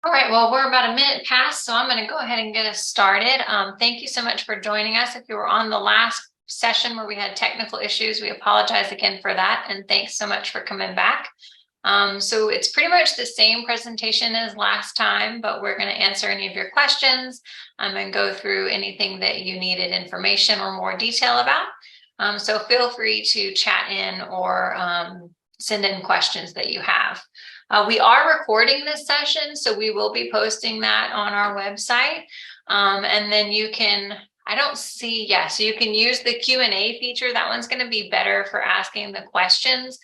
All right, well, we're about a minute past, so I'm going to go ahead and get us started. Thank you so much for joining us. If you were on the last session where we had technical issues, we apologize again for that, and thanks so much for coming back. So it's pretty much the same presentation as last time, but we're going to answer any of your questions and go through anything that you needed information or more detail about. So feel free to chat in or send in questions that you have. We are recording this session, so we will be posting that on our website. And then you can, so you can use the Q&A feature. That one's going to be better for asking the questions,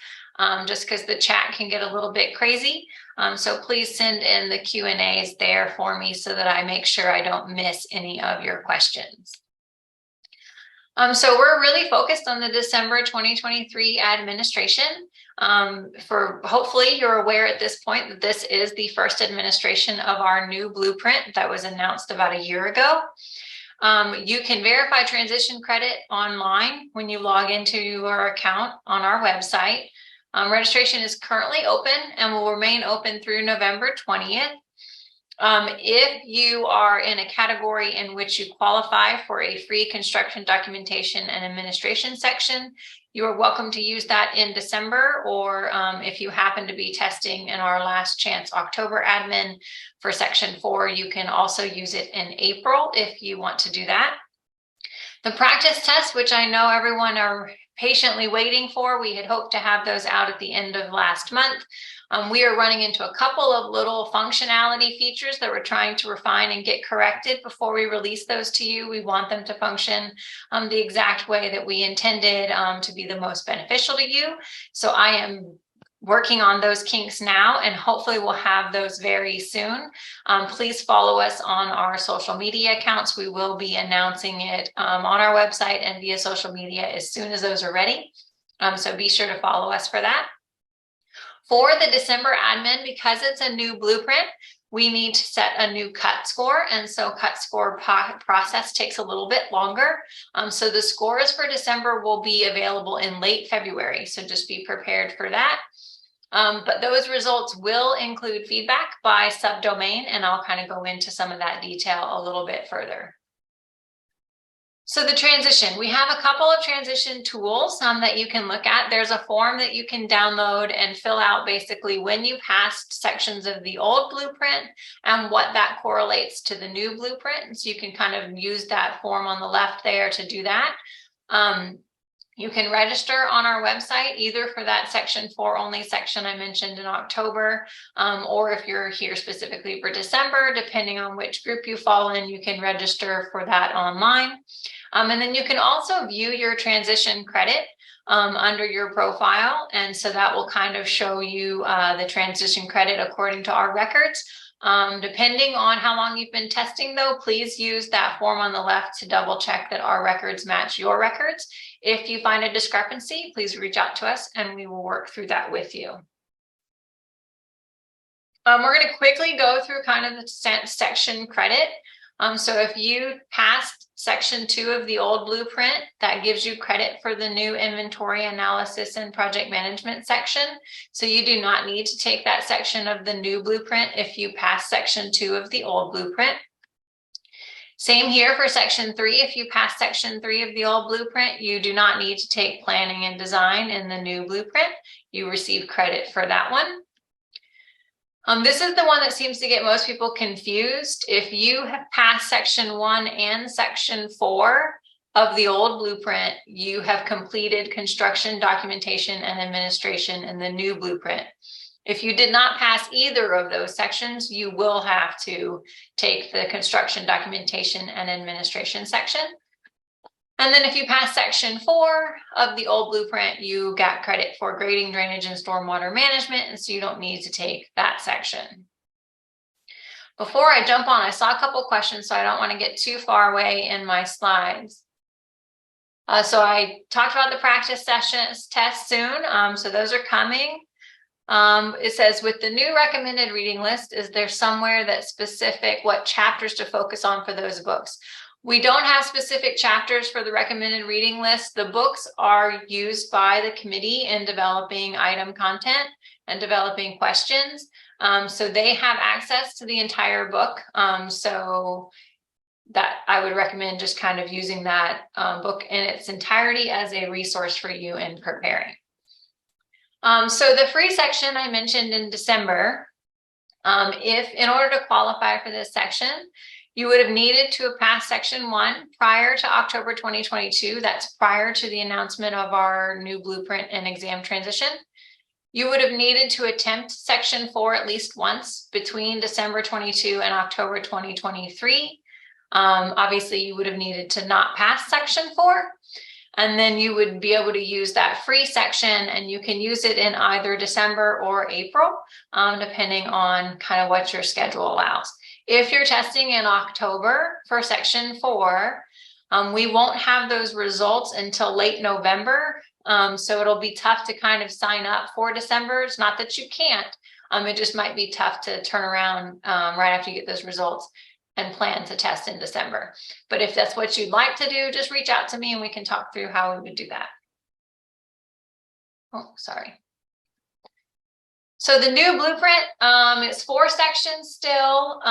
just because the chat can get a little bit crazy. So please send in the Q&As there for me so that I make sure I don't miss any of your questions. So we're really focused on the December 2023 administration. Hopefully you're aware at this point that this is the first administration of our new blueprint that was announced about a year ago. You can verify transition credit online when you log into your account on our website. Registration is currently open and will remain open through November 20th. If you are in a category in which you qualify for a free construction documentation and administration section, you are welcome to use that in December, or if you happen to be testing in our last chance October admin for section 4, you can also use it in April if you want to do that. The practice tests, which I know everyone are patiently waiting for, we had hoped to have those out at the end of last month. We are running into a couple of little functionality features that we're trying to refine and get corrected before we release those to you. We want them to function the exact way that we intended to be the most beneficial to you. So I am working on those kinks now, and hopefully we'll have those very soon. Please follow us on our social media accounts. We will be announcing it on our website and via social media as soon as those are ready. So be sure to follow us for that. For the December admin, because it's a new blueprint, we need to set a new cut score, and so cut score process takes a little bit longer. So the scores for December will be available in late February, so just be prepared for that. But those results will include feedback by subdomain, and I'll kind of go into some of that detail a little bit further. So the transition, we have a couple of transition tools that you can look at. There's a form that you can download and fill out basically when you passed sections of the old blueprint and what that correlates to the new blueprint. So you can kind of use that form on the left there to do that. You can register on our website either for that section 4 only section I mentioned in October, or if you're here specifically for December, depending on which group you fall in, you can register for that online. And then you can also view your transition credit under your profile. And so that will kind of show you the transition credit according to our records. Depending on how long you've been testing, though, please use that form on the left to double check that our records match your records. If you find a discrepancy, please reach out to us and we will work through that with you. We're going to quickly go through kind of the section credit. So if you passed section 2 of the old blueprint, that gives you credit for the new inventory analysis and project management section. So you do not need to take that section of the new blueprint if you pass section 2 of the old blueprint. Same here for section 3. If you pass section 3 of the old blueprint, you do not need to take planning and design in the new blueprint. You receive credit for that one. This is the one that seems to get most people confused. If you have passed section 1 and section 4 of the old blueprint, you have completed construction, documentation, and administration in the new blueprint. If you did not pass either of those sections, you will have to take the construction, documentation, and administration section. And then if you pass section 4 of the old blueprint, you got credit for grading, drainage, and stormwater management, and so you don't need to take that section. Before I jump on, I saw a couple questions, so I don't want to get too far away in my slides. So I talked about the practice sessions test soon, so those are coming. It says, with the new recommended reading list, is there somewhere that's specific what chapters to focus on for those books? We don't have specific chapters for the recommended reading list. The books are used by the committee in developing item content and developing questions. So they have access to the entire book. So that I would recommend just kind of using that book in its entirety as a resource for you in preparing. So the free section I mentioned in December, if in order to qualify for this section, you would have needed to have passed section 1 prior to October 2022. That's prior to the announcement of our new blueprint and exam transition. You would have needed to attempt section 4 at least once between December 22 and October 2023. Obviously, you would have needed to not pass section 4. And then you would be able to use that free section, and you can use it in either December or April, depending on kind of what your schedule allows. If you're testing in October for section 4, we won't have those results until late November. So it'll be tough to kind of sign up for December. It's not that you can't, it just might be tough to turn around right after you get those results and plan to test in December. But if that's what you'd like to do, just reach out to me and we can talk through how we would do that. Oh, sorry. So the new blueprint, it's 4 sections still.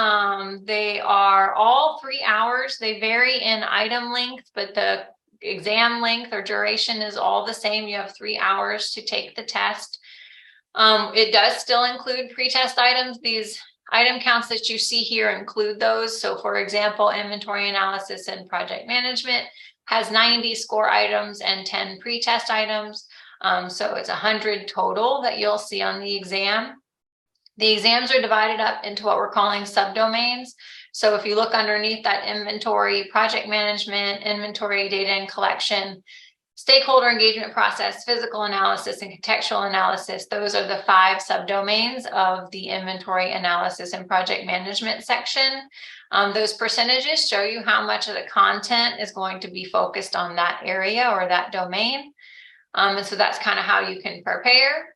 They are all 3 hours. They vary in item length, but the exam length or duration is all the same. You have 3 hours to take the test. It does still include pre-test items. These item counts that you see here include those. So for example, inventory analysis and project management has 90 score items and 10 pre-test items. So it's 100 total that you'll see on the exam. The exams are divided up into what we're calling subdomains. So if you look underneath that inventory, project management, inventory data and collection, stakeholder engagement process, physical analysis, and contextual analysis, those are the 5 subdomains of the inventory analysis and project management section. Those percentages show you how much of the content is going to be focused on that area or that domain. And so that's kind of how you can prepare.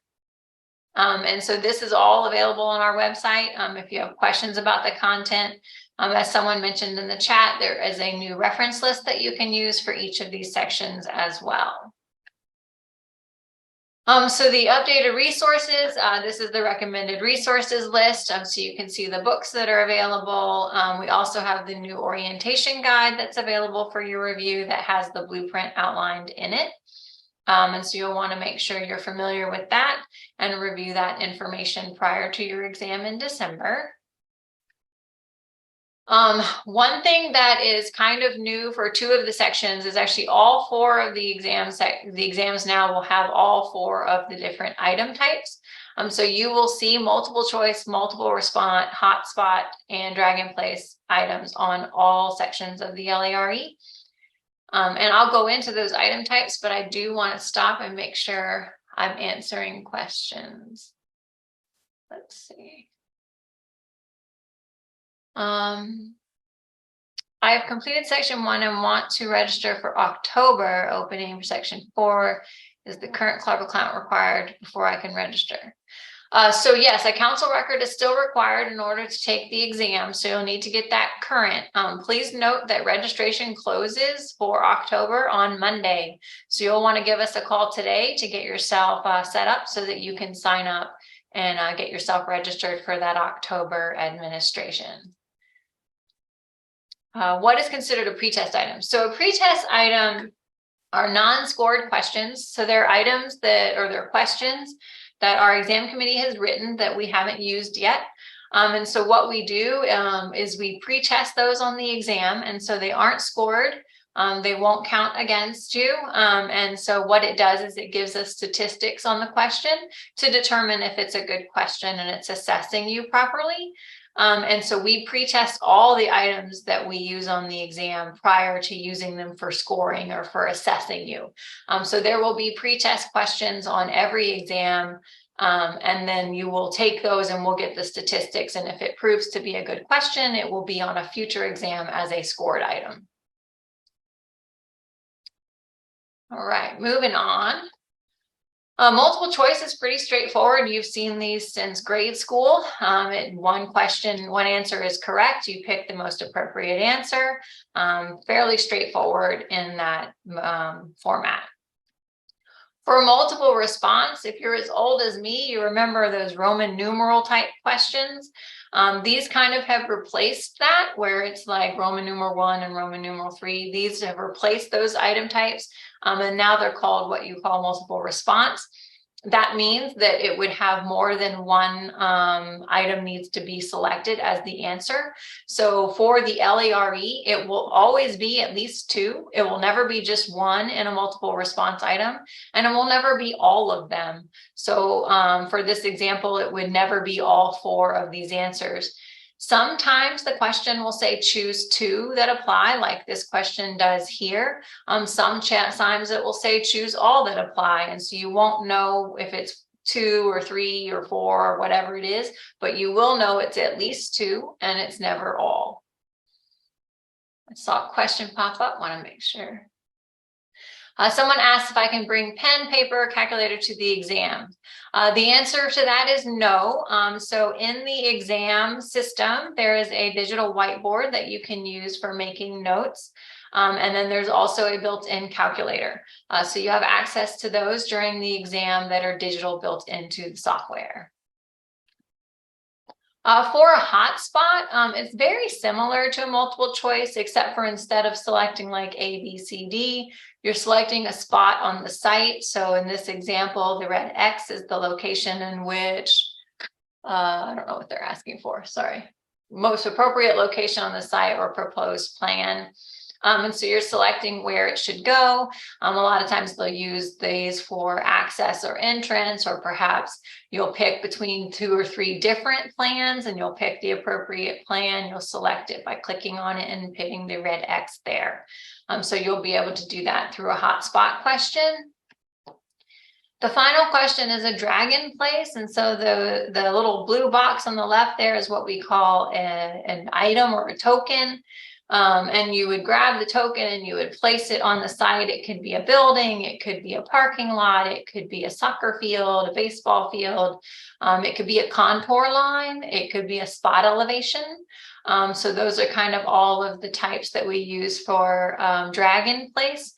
And so this is all available on our website. If you have questions about the content, as someone mentioned in the chat, there is a new reference list that you can use for each of these sections as well. So the updated resources, this is the recommended resources list. So you can see the books that are available. We also have the new orientation guide that's available for your review that has the blueprint outlined in it. And so you'll want to make sure you're familiar with that and review that information prior to your exam in December. One thing that is kind of new for 2 of the sections is actually all 4 of the exams. The exams now will have all 4 of the different item types. So you will see multiple choice, multiple response, hotspot, and drag and place items on all sections of the LARE. And I'll go into those item types, but I do want to stop and make sure I'm answering questions. Let's see. I have completed section 1 and want to register for October opening for section 4. Is the current club account required before I can register? So yes, a council record is still required in order to take the exam. So you'll need to get that current. Please note that registration closes for October on Monday. So you'll want to give us a call today to get yourself set up so that you can sign up and get yourself registered for that October administration. What is considered a pretest item? So a pretest item are non-scored questions. So they're items that, or they're questions that our exam committee has written that we haven't used yet. And so what we do is we pre-test those on the exam. And so they aren't scored. They won't count against you. And so what it does is it gives us statistics on the question to determine if it's a good question and it's assessing you properly. And so we pre-test all the items that we use on the exam prior to using them for scoring or for assessing you. So there will be pre-test questions on every exam, and then you will take those and we'll get the statistics. And if it proves to be a good question, it will be on a future exam as a scored item. All right, moving on. Multiple choice is pretty straightforward. You've seen these since grade school. One question, one answer is correct. You pick the most appropriate answer. Fairly straightforward in that format. For multiple response, if you're as old as me, you remember those Roman numeral type questions. These kind of have replaced that, where it's like Roman numeral 1 and Roman numeral 3. These have replaced those item types, and now they're called what you call multiple response. That means that it would have more than one item needs to be selected as the answer. So for the LARE, it will always be at least 2. It will never be just 1 in a multiple response item, and it will never be all of them. So for this example, it would never be all 4 of these answers. Sometimes the question will say choose 2 that apply, like this question does here. Sometimes it will say choose all that apply, and so you won't know if it's 2 or 3 or 4 or whatever it is, but you will know it's at least 2 and it's never all. I saw a question pop up, want to make sure. Someone asked if I can bring pen, paper, calculator to the exam. The answer to that is no. So in the exam system, there is a digital whiteboard that you can use for making notes. And then there's also a built-in calculator. So you have access to those during the exam that are digital built into the software. For a hotspot, it's very similar to a multiple choice, except for instead of selecting like A, B, C, D, you're selecting a spot on the site. So in this example, the red X is the location in which, I don't know what they're asking for, sorry. Most appropriate location on the site or proposed plan. And so you're selecting where it should go. A lot of times they'll use these for access or entrance, or perhaps you'll pick between 2 or 3 different plans and you'll pick the appropriate plan. You'll select it by clicking on it and hitting the red X there. So you'll be able to do that through a hotspot question. The final question is a drag in place, and so the little blue box on the left there is what we call an item or a token. And you would grab the token and you would place it on the site. It could be a building, it could be a parking lot, it could be a soccer field, a baseball field, it could be a contour line, it could be a spot elevation. So those are kind of all of the types that we use for drag in place.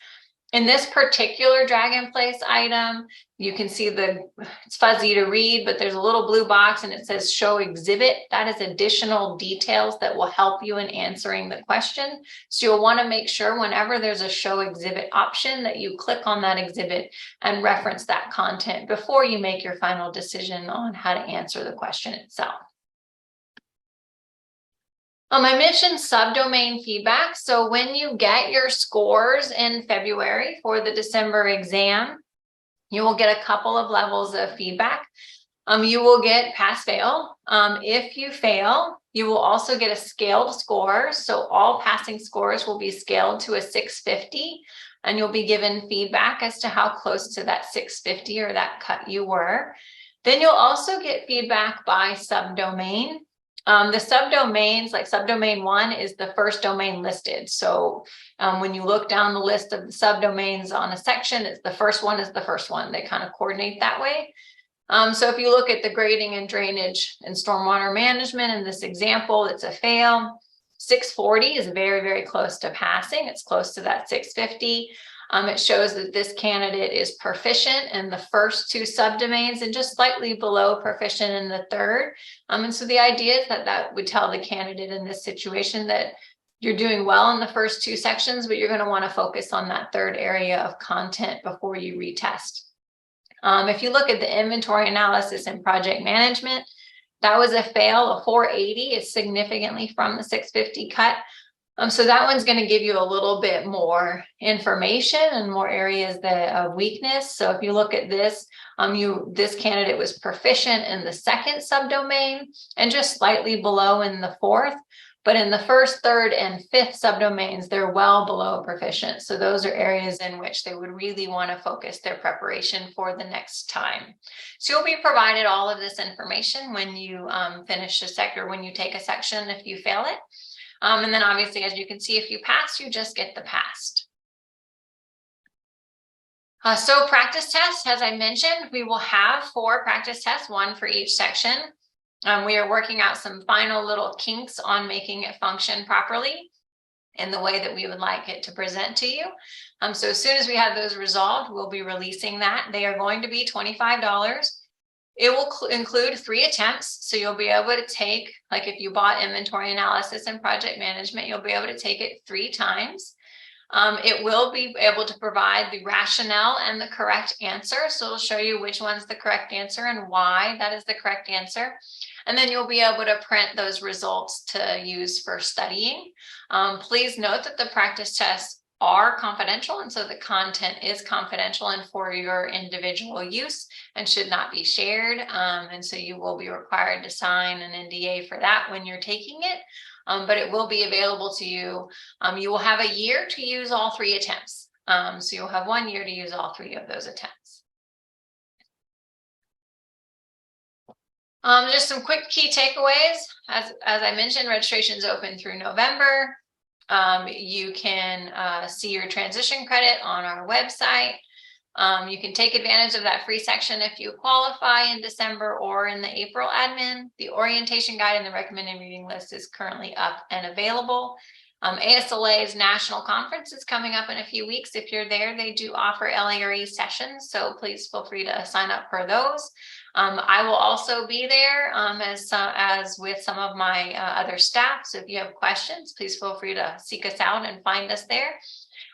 In this particular drag in place item, you can see it's fuzzy to read, but there's a little blue box and it says show exhibit. That is additional details that will help you in answering the question. So you'll want to make sure whenever there's a show exhibit option that you click on that exhibit and reference that content before you make your final decision on how to answer the question itself. I mentioned subdomain feedback. So when you get your scores in February for the December exam, you will get a couple of levels of feedback. You will get pass fail. If you fail, you will also get a scaled score. So all passing scores will be scaled to a 650, and you'll be given feedback as to how close to that 650 or that cut you were. Then you'll also get feedback by subdomain. The subdomains, like subdomain 1 is the first domain listed. So when you look down the list of the subdomains on a section, it's the first one is the first one. They kind of coordinate that way. So if you look at the grading and drainage and stormwater management in this example, it's a fail. 640 is very, very close to passing. It's close to that 650. It shows that this candidate is proficient in the first 2 subdomains and just slightly below proficient in the third. And so the idea is that would tell the candidate in this situation that you're doing well in the first 2 sections, but you're going to want to focus on that third area of content before you retest. If you look at the inventory analysis and project management, that was a fail. A 480 is significantly from the 650 cut. So that one's going to give you a little bit more information and more areas of weakness. So if you look at this, this candidate was proficient in the second subdomain and just slightly below in the fourth. But in the first, third, and fifth subdomains, they're well below proficient. So those are areas in which they would really want to focus their preparation for the next time. So you'll be provided all of this information when you finish a sector, when you take a section, if you fail it. And then obviously, as you can see, if you pass, you just get the passed. So practice tests, as I mentioned, we will have 4 practice tests, 1 for each section. We are working out some final little kinks on making it function properly. in the way that we would like it to present to you. So as soon as we have those resolved, we'll be releasing that. They are going to be $25. It will include 3 attempts. So you'll be able to take, like if you bought inventory analysis and project management, you'll be able to take it 3 times. It will be able to provide the rationale and the correct answer. So it'll show you which one's the correct answer and why that is the correct answer. And then you'll be able to print those results to use for studying. Please note that the practice tests are confidential, and so the content is confidential and for your individual use and should not be shared. And so you will be required to sign an NDA for that when you're taking it. But it will be available to you. You will have a year to use all 3 attempts. So you'll have 1 year to use all 3 of those attempts. Just some quick key takeaways. As I mentioned, registration is open through November. You can see your transition credit on our website. You can take advantage of that free section if you qualify in December or in the April admin. The orientation guide and the recommended reading list is currently up and available. ASLA's national conference is coming up in a few weeks. If you're there, they do offer LARE sessions, so please feel free to sign up for those. I will also be there as with some of my other staff. So if you have questions, please feel free to seek us out and find us there.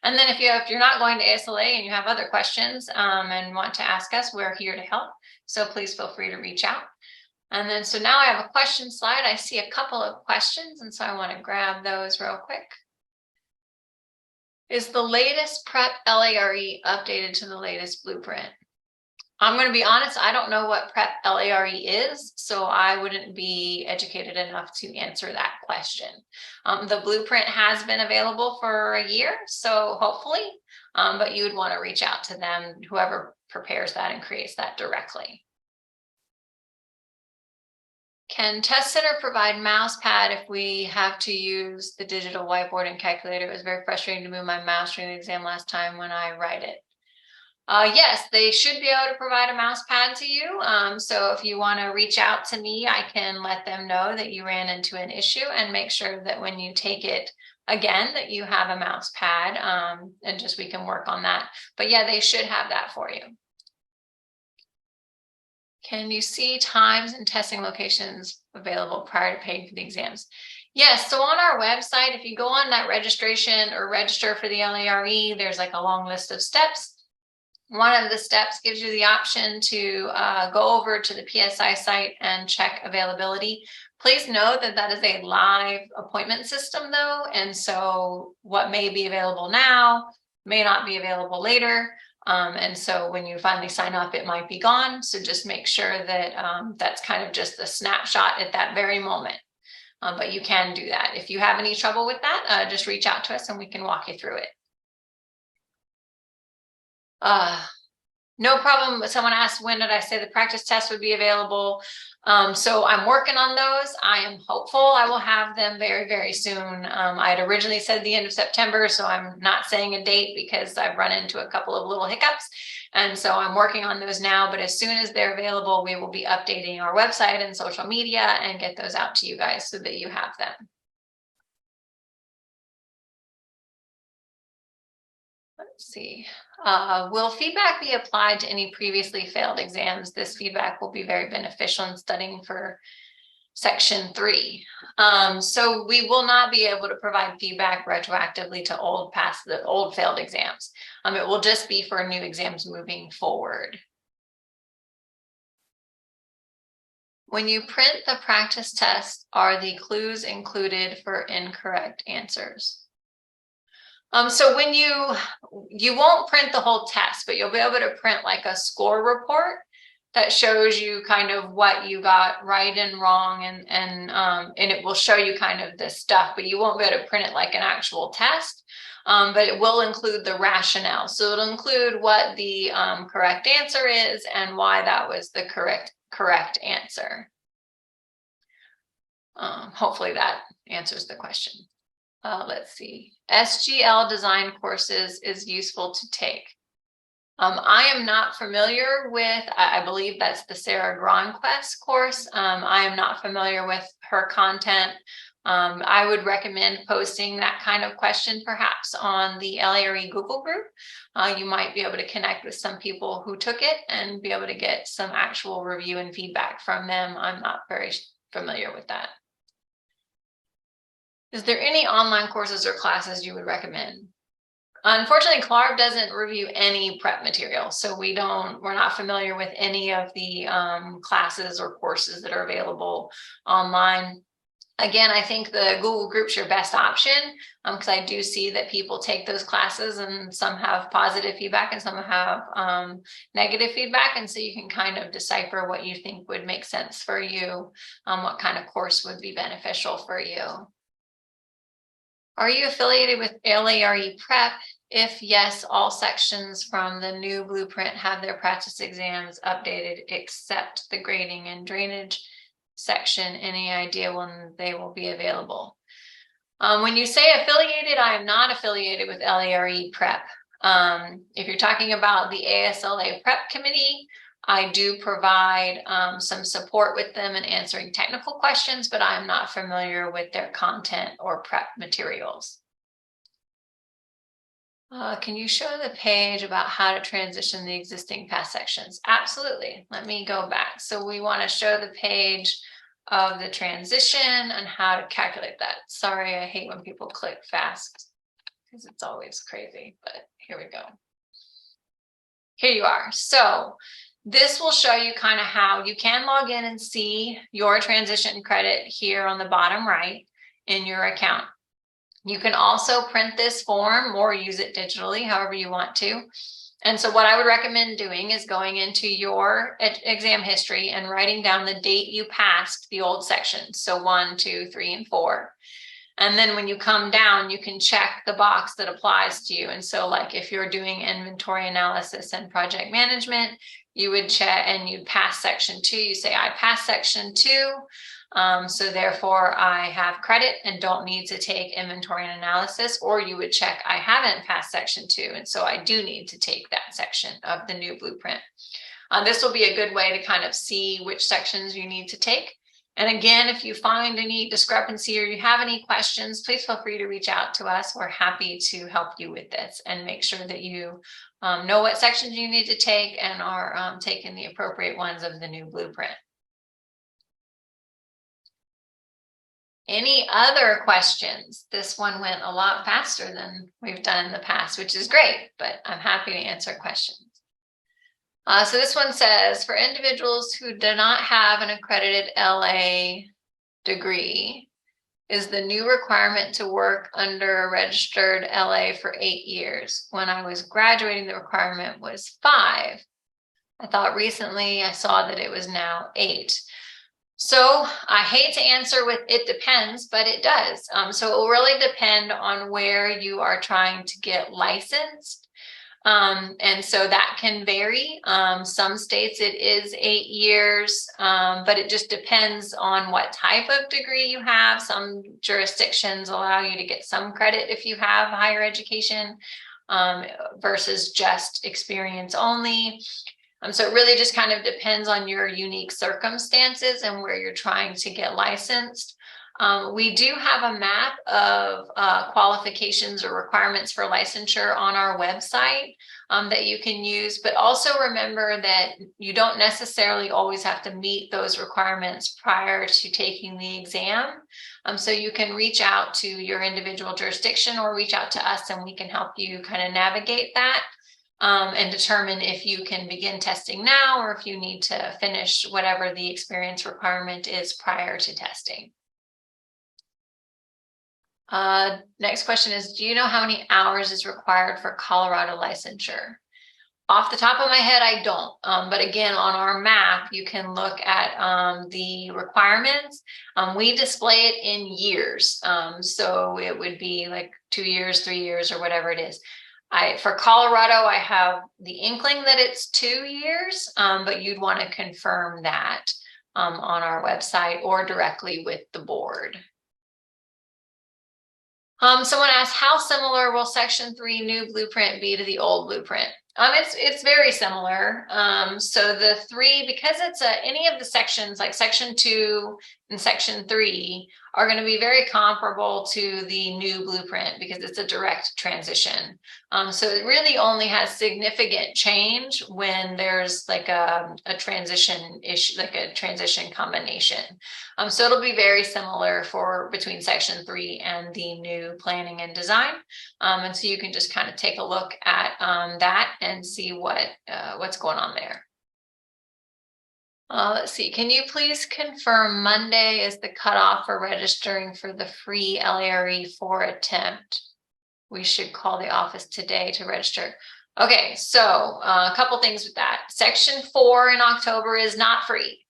And then if you're not going to ASLA and you have other questions and want to ask us, we're here to help. So please feel free to reach out. And then, so now I have a question slide. I see a couple of questions, and so I want to grab those real quick. Is the latest prep LARE updated to the latest blueprint? I'm going to be honest, I don't know what prep LARE is, so I wouldn't be educated enough to answer that question. The blueprint has been available for a year, so hopefully, but you would want to reach out to them, whoever prepares that and creates that directly. Can Test Center provide mouse pad if we have to use the digital whiteboard and calculator? It was very frustrating to move my mouse during the exam last time when I write it. Yes, they should be able to provide a mouse pad to you. So if you want to reach out to me, I can let them know that you ran into an issue and make sure that when you take it again, that you have a mouse pad, and just we can work on that. But yeah, they should have that for you. Can you see times and testing locations available prior to paying for the exams? Yes, so on our website, if you go on that registration or register for the LARE, there's like a long list of steps. One of the steps gives you the option to go over to the PSI site and check availability. Please know that that is a live appointment system though, and so what may be available now may not be available later. And so when you finally sign up, it might be gone. So just make sure that that's kind of just a snapshot at that very moment. But you can do that. If you have any trouble with that, just reach out to us and we can walk you through it. No problem. Someone asked, when did I say the practice test would be available? So I'm working on those. I am hopeful I will have them very, very soon. I had originally said the end of September, so I'm not saying a date because I've run into a couple of little hiccups. And so I'm working on those now, but as soon as they're available, we will be updating our website and social media and get those out to you guys so that you have them. Let's see. Will feedback be applied to any previously failed exams? This feedback will be very beneficial in studying for Section 3. So we will not be able to provide feedback retroactively to old failed exams. It will just be for new exams moving forward. When you print the practice test, are the clues included for incorrect answers? So when you won't print the whole test, but you'll be able to print like a score report that shows you kind of what you got right and wrong, and it will show you kind of this stuff, but you won't be able to print it like an actual test. But it will include the rationale. So it'll include what the correct answer is and why that was the correct answer. Hopefully that answers the question. Let's see. SGL design courses is useful to take. I am not familiar with, I believe that's the Sarah Gronquist course. I am not familiar with her content. I would recommend posting that kind of question perhaps on the LARE Google group. You might be able to connect with some people who took it and be able to get some actual review and feedback from them. I'm not very familiar with that. Is there any online courses or classes you would recommend? Unfortunately, CLARB doesn't review any prep material, so we're not familiar with any of the classes or courses that are available online. Again, I think the Google Group's your best option because I do see that people take those classes and some have positive feedback and some have negative feedback. And so you can kind of decipher what you think would make sense for you, what kind of course would be beneficial for you. Are you affiliated with LARE Prep? If yes, all sections from the new blueprint have their practice exams updated except the grading and drainage section. Any idea when they will be available? When you say affiliated, I am not affiliated with LARE Prep. If you're talking about the ASLA Prep Committee, I do provide some support with them in answering technical questions, but I'm not familiar with their content or prep materials. Can you show the page about how to transition the existing past sections? Absolutely. Let me go back. So we want to show the page of the transition and how to calculate that. Sorry, I hate when people click fast because it's always crazy, but here we go. Here you are. So this will show you kind of how you can log in and see your transition credit here on the bottom right in your account. You can also print this form or use it digitally, however you want to. And so what I would recommend doing is going into your exam history and writing down the date you passed the old sections. So 1, 2, 3, and 4. And then when you come down, you can check the box that applies to you. And so like if you're doing inventory analysis and project management, you would check and you'd pass section 2. You say, I passed section 2. So therefore I have credit and don't need to take inventory and analysis, or you would check I haven't passed section 2. And so I do need to take that section of the new blueprint. This will be a good way to kind of see which sections you need to take. And again, if you find any discrepancy or you have any questions, please feel free to reach out to us. We're happy to help you with this and make sure that you know what sections you need to take and are taking the appropriate ones of the new blueprint. Any other questions? This one went a lot faster than we've done in the past, which is great, but I'm happy to answer questions. So this one says, for individuals who do not have an accredited LA degree, is the new requirement to work under a registered LA for 8 years? When I was graduating, the requirement was 5. I thought recently I saw that it was now 8. So I hate to answer with it depends, but it does. So it will really depend on where you are trying to get licensed. And so that can vary. Some states it is 8 years, but it just depends on what type of degree you have. Some jurisdictions allow you to get some credit if you have higher education versus just experience only. So it really just kind of depends on your unique circumstances and where you're trying to get licensed. We do have a map of qualifications or requirements for licensure on our website that you can use, but also remember that you don't necessarily always have to meet those requirements prior to taking the exam. So you can reach out to your individual jurisdiction or reach out to us and we can help you kind of navigate that. And determine if you can begin testing now or if you need to finish whatever the experience requirement is prior to testing. Next question is, do you know how many hours is required for Colorado licensure? Off the top of my head, I don't. But again, on our map, you can look at the requirements. We display it in years. So it would be like 2 years, 3 years, or whatever it is. For Colorado, I have the inkling that it's 2 years, but you'd want to confirm that on our website or directly with the board. Someone asked, how similar will Section 3 new blueprint be to the old blueprint? It's very similar. So the three, because it's any of the sections like section 2 and section 3 are going to be very comparable to the new blueprint because it's a direct transition. So it really only has significant change when there's like a transition issue, like a transition combination. So it'll be very similar for between section 3 and the new planning and design. And so you can just kind of take a look at that and see what's going on there. Let's see, can you please confirm Monday is the cutoff for registering for the free LARE 4 attempt? We should call the office today to register. Okay, so a couple things with that. Section 4 in October is not free.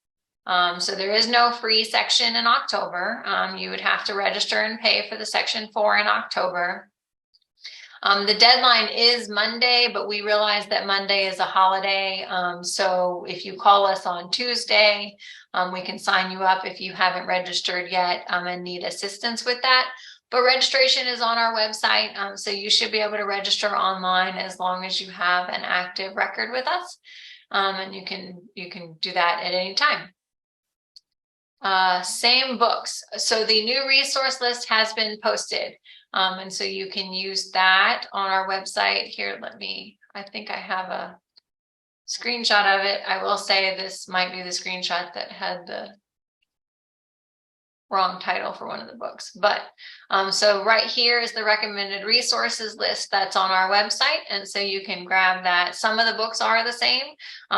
So there is no free section in October. You would have to register and pay for the section 4 in October. The deadline is Monday, but we realize that Monday is a holiday. So if you call us on Tuesday, we can sign you up if you haven't registered yet and need assistance with that. But registration is on our website, so you should be able to register online as long as you have an active record with us, and you can do that at any time. Same books. So the new resource list has been posted. And so you can use that on our website. Here, I think I have a screenshot of it. I will say this might be the screenshot that had the wrong title for one of the books. But so right here is the recommended resources list that's on our website. And so you can grab that. Some of the books are the same.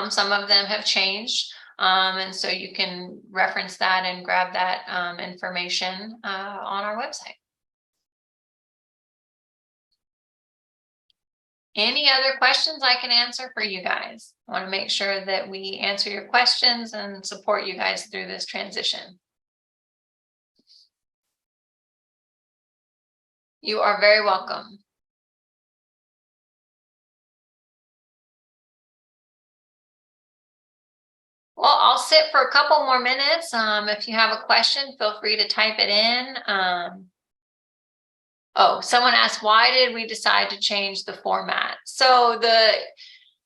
Some of them have changed. And so you can reference that and grab that information on our website. Any other questions I can answer for you guys? I want to make sure that we answer your questions and support you guys through this transition. You are very welcome. Well, I'll sit for a couple more minutes. If you have a question, feel free to type it in. Oh, someone asked, why did we decide to change the format? So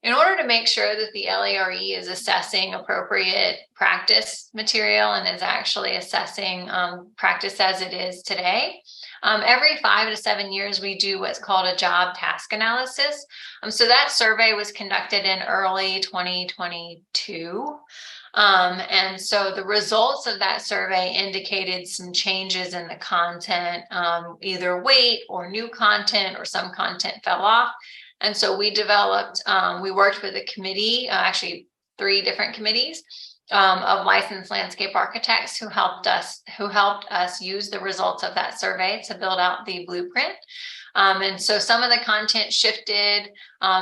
in order to make sure that the LARE is assessing appropriate practice material and is actually assessing practice as it is today, every 5 to 7 years, we do what's called a job task analysis. So that survey was conducted in early 2022. And so the results of that survey indicated some changes in the content, either weight or new content, or some content fell off. And so we worked with a committee, actually 3 different committees of licensed landscape architects who helped us use the results of that survey to build out the blueprint. And so some of the content shifted,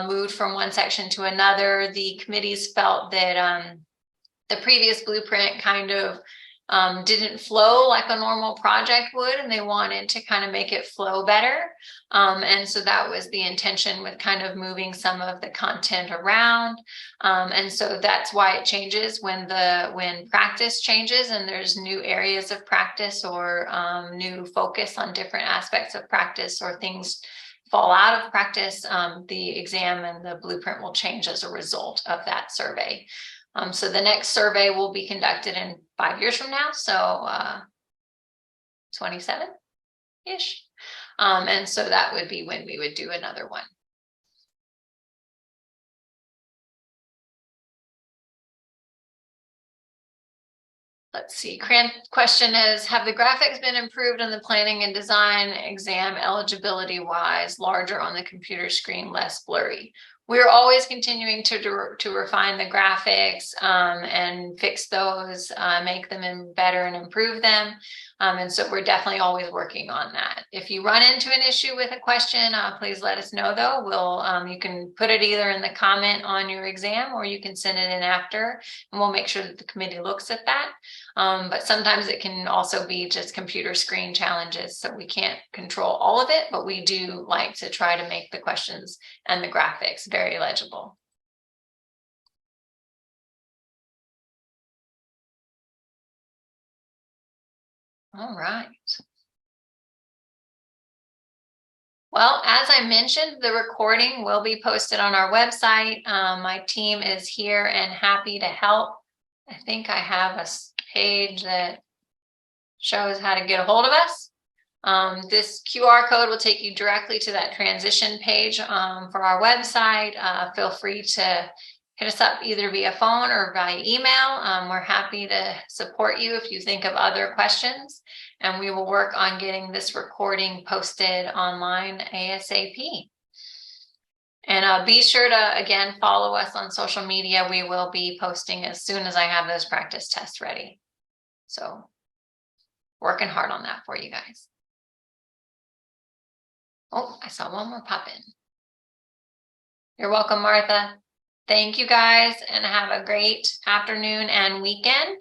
moved from one section to another. The committees felt that the previous blueprint kind of didn't flow like a normal project would, and they wanted to kind of make it flow better. And so that was the intention with kind of moving some of the content around. And so that's why it changes when practice changes and there's new areas of practice or new focus on different aspects of practice, or things fall out of practice, the exam and the blueprint will change as a result of that survey. So the next survey will be conducted in 5 years from now, so 27-ish. And so that would be when we would do another one. Let's see, question is, have the graphics been improved on the planning and design exam eligibility wise, larger on the computer screen, less blurry? We're always continuing to refine the graphics and fix those, make them better and improve them. And so we're definitely always working on that. If you run into an issue with a question, please let us know though. You can put it either in the comment on your exam, or you can send it in after, and we'll make sure that the committee looks at that. But sometimes it can also be just computer screen challenges, so we can't control all of it, but we do like to try to make the questions and the graphics very legible. All right. Well, as I mentioned, the recording will be posted on our website. My team is here and happy to help. I think I have a page that shows how to get a hold of us. This QR code will take you directly to that transition page for our website. Feel free to hit us up either via phone or via email. We're happy to support you if you think of other questions, and we will work on getting this recording posted online ASAP. And be sure to, again, follow us on social media. We will be posting as soon as I have those practice tests ready. So working hard on that for you guys. Oh, I saw one more pop in. You're welcome, Martha. Thank you guys, and have a great afternoon and weekend.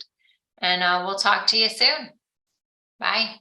And we'll talk to you soon. Bye.